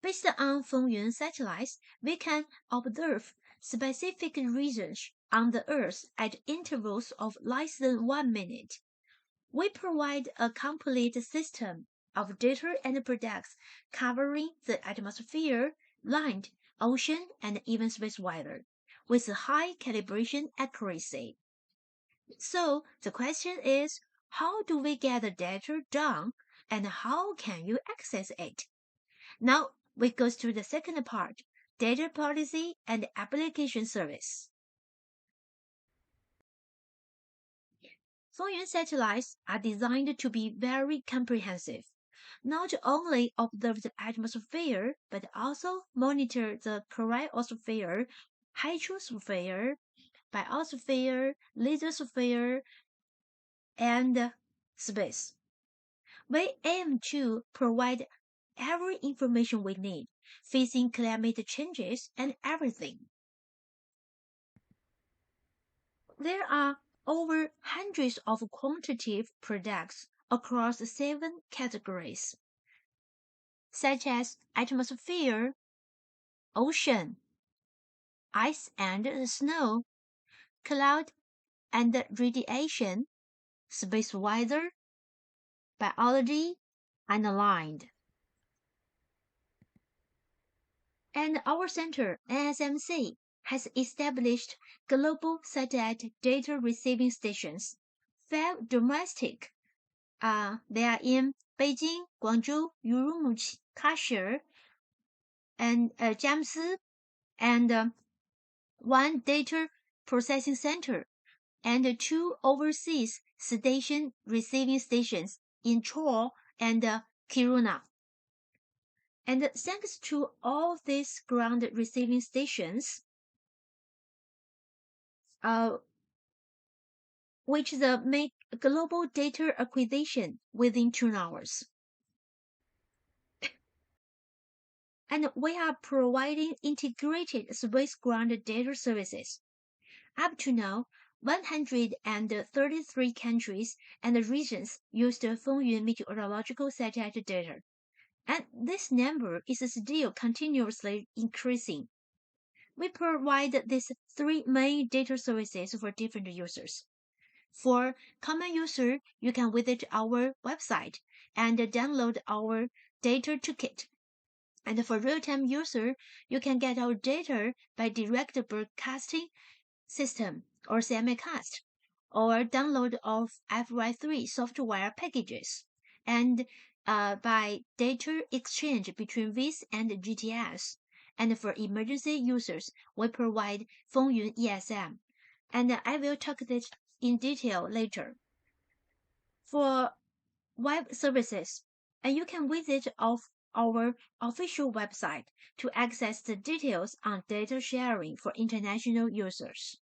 Based on Fengyun satellites, we can observe specific regions on the Earth at intervals of less than 1 minute. We provide a complete system of data and products covering the atmosphere, land, ocean, and even space weather, with high calibration accuracy. So the question is, how do we get the data down, and how can you access it? Now we go to the second part, data policy and application service. Fengyun satellites are designed to be very comprehensive, not only observe the atmosphere, but also monitor the cryosphere, hydrosphere, biosphere, lithosphere, and space. We aim to provide every information we need, facing climate changes and everything. There are over hundreds of quantitative products across 7 categories, such as atmosphere, ocean, ice and snow, cloud and radiation, space weather, biology, and land. And our center, NSMC, has established global satellite data receiving stations, 5 domestic. They are in Beijing, Guangzhou, Urumqi, Kashmir, and Jiangsu, and 1 data processing center, and 2 overseas station receiving stations in Chor and Kiruna. And thanks to all these ground receiving stations, which make global data acquisition within 2 hours. And we are providing integrated space ground data services. Up to now, 133 countries and regions used Fengyun meteorological satellite data, and this number is still continuously increasing. We provide these 3 main data services for different users. For common user, you can visit our website and download our data toolkit. And for real-time user, you can get our data by direct broadcasting system or simulcast, or download of FY3 software packages, and by data exchange between VIS and GTS. And for emergency users, we provide Fengyun ESM, and I will talk this in detail later. For web services, and you can visit our official website to access the details on data sharing for international users.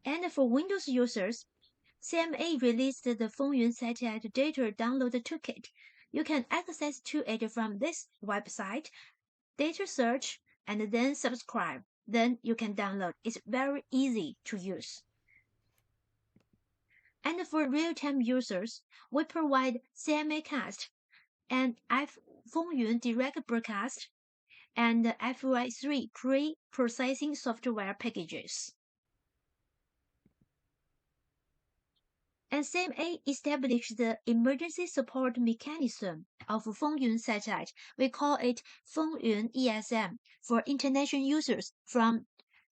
And for Windows users, CMA released the Fengyun Satellite Data Download Toolkit. You can access to it from this website, data search, and then subscribe. Then you can download. It's very easy to use. And for real-time users, we provide CMA Cast and Fengyun Direct Broadcast and FY3 pre-processing software packages. And CMA established the emergency support mechanism of Fengyun satellite. We call it Fengyun ESM for international users from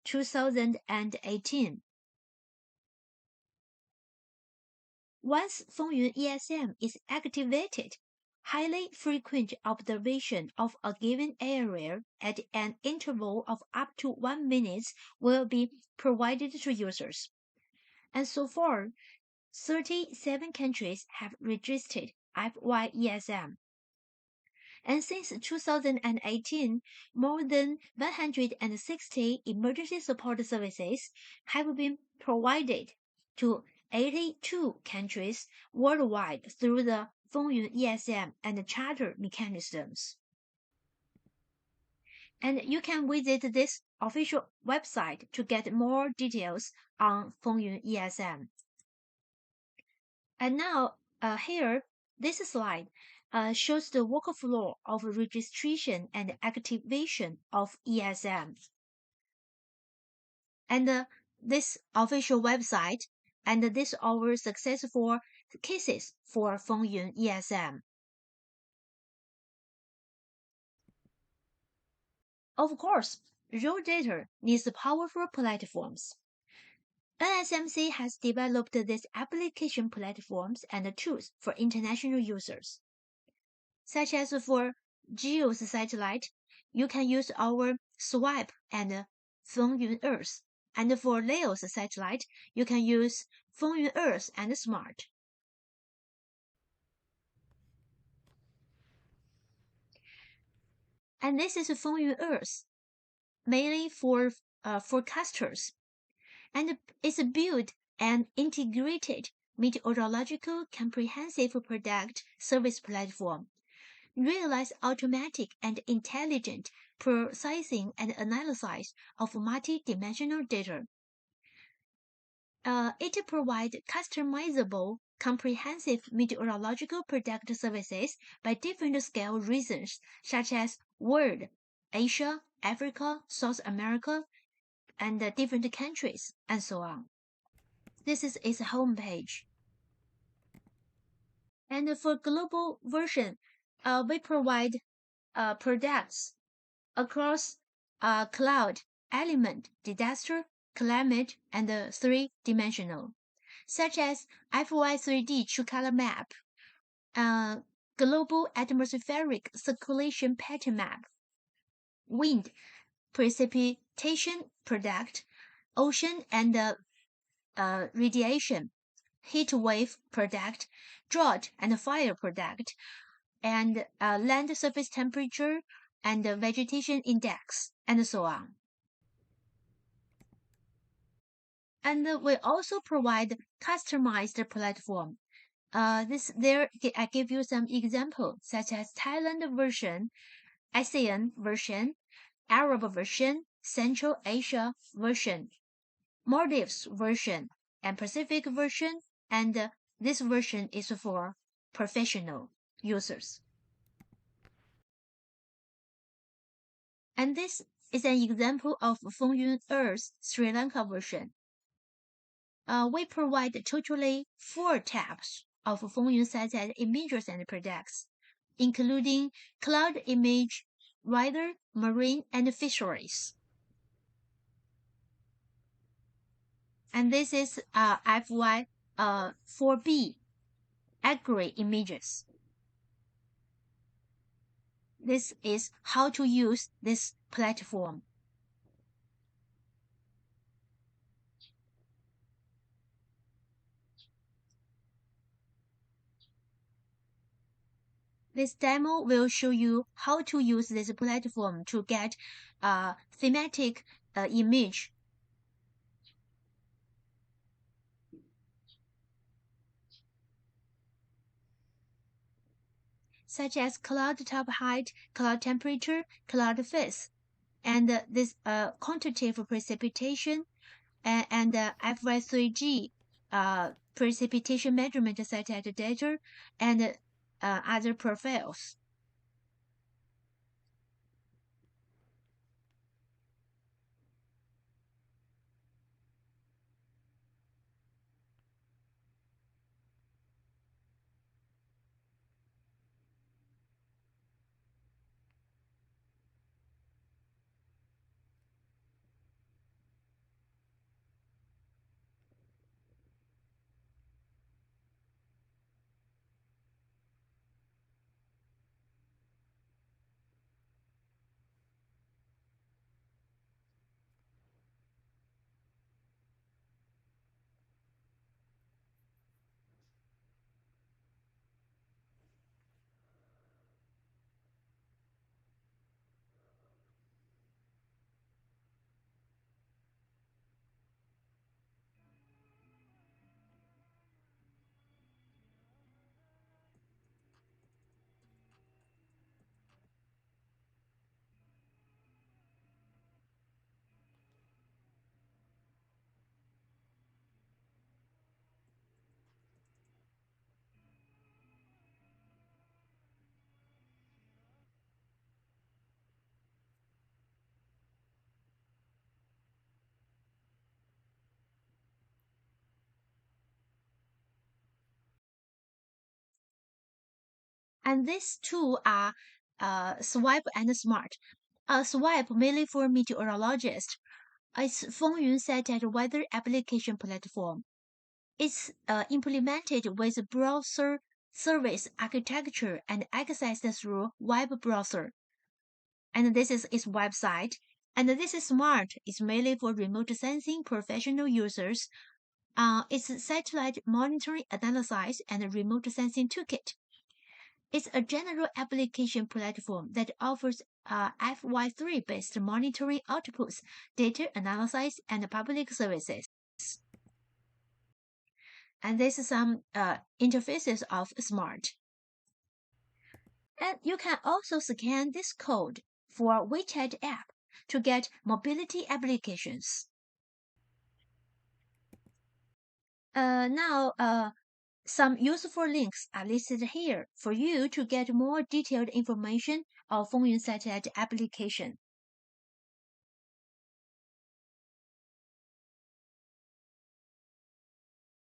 2018. Once Fengyun ESM is activated, highly frequent observation of a given area at an interval of up to 1 minute will be provided to users. And so far, 37 countries have registered FYESM. And since 2018, more than 160 emergency support services have been provided to 82 countries worldwide through the Fengyun ESM and charter mechanisms. And you can visit this official website to get more details on Fengyun ESM. And now, here, this slide, shows the workflow of registration and activation of ESM. And this official website and this our successful cases for Fengyun ESM. Of course, raw data needs powerful platforms. NSMC has developed these application platforms and tools for international users. Such as for GEOS satellite, you can use our SWIPE and Fengyun Earth. And for LEO's satellite, you can use Fengyun Earth and SMART. And this is Fengyun Earth, mainly for forecasters. And it's built an integrated meteorological comprehensive product service platform, realize automatic and intelligent processing and analysis of multi-dimensional data. It provides customizable, comprehensive meteorological product services by different scale regions such as world, Asia, Africa, South America, and different countries, and so on. This is its homepage. And for global version, we provide products across cloud, element, disaster, climate, and 3-dimensional, such as FY3D True Color Map, Global Atmospheric Circulation Pattern Map, Wind, Precipitation Product, Ocean and Radiation, Heat Wave Product, Drought and Fire Product, and Land Surface Temperature and Vegetation Index, and so on. And we also provide customized platform. I give you some examples, such as Thailand version, ASEAN version, Arab version, Central Asia version, Maldives version, and Pacific version, and this version is for professional users. And this is an example of Fengyun Earth Sri Lanka version. We provide totally 4 tabs of Fengyun satellite images and products, including cloud image, weather, marine, and fisheries. And this is FY4B agri images. This is how to use this platform. This demo will show you how to use this platform to get a thematic image. Such as cloud top height, cloud temperature, cloud phase, and this quantitative precipitation and FY3G precipitation measurement satellite data, and other profiles. And these two are Swipe and Smart. Swipe mainly for meteorologists. It's Fengyun satellite weather application platform. It's implemented with browser service architecture and accessed through web browser. And this is its website. And this is Smart. It's mainly for remote sensing professional users. It's satellite monitoring analysis and remote sensing toolkit. It's a general application platform that offers FY3-based monitoring outputs, data analysis, and public services. And this is some interfaces of Smart. And you can also scan this code for WeChat app to get mobility applications. Now, some useful links are listed here for you to get more detailed information on Fengyun satellite application.